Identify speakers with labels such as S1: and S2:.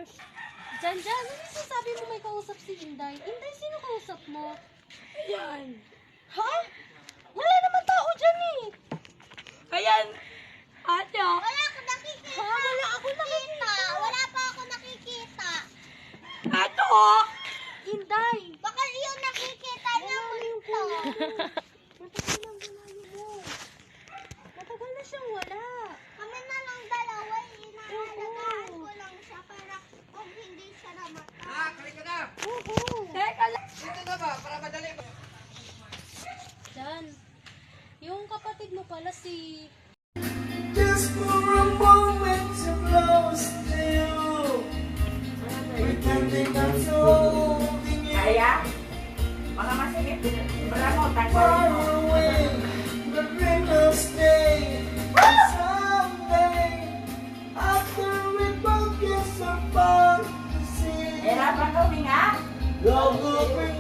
S1: Gosh. Jan, ano sasabi mo may kausap si Inday? Inday, sino kausap mo?
S2: Ayan.
S1: Ha? Wala naman tao dyan eh.
S2: Ayan. Ate, oh.
S3: Wala ako nakikita.
S1: Ha? Wala ako nakikita.
S3: Wala pa ako nakikita.
S2: Ate, oh.
S1: Inday.
S3: Baka yung nakikita niya mo ito.
S1: Matagal lang ganayo mo. Matagal na siyang wala.
S3: Kami na lang dalawa. Inaalagaan ko lang siya para kung hindi siya namatay.
S4: Kalik ka na!
S1: Oo.
S2: Teka lang.
S4: Dito na ba? Para madali ba?
S1: Jan, yung kapatid mo pala si...
S5: Just for a moment to close to you. Pretending I'm so holding you
S2: Kaya? Mga masigit. Wala mo,
S5: far
S2: tagpalin mo.
S5: away. But we will stay. And someday, after we both get so far to see,
S2: Hirapan kami nga.
S5: love will bring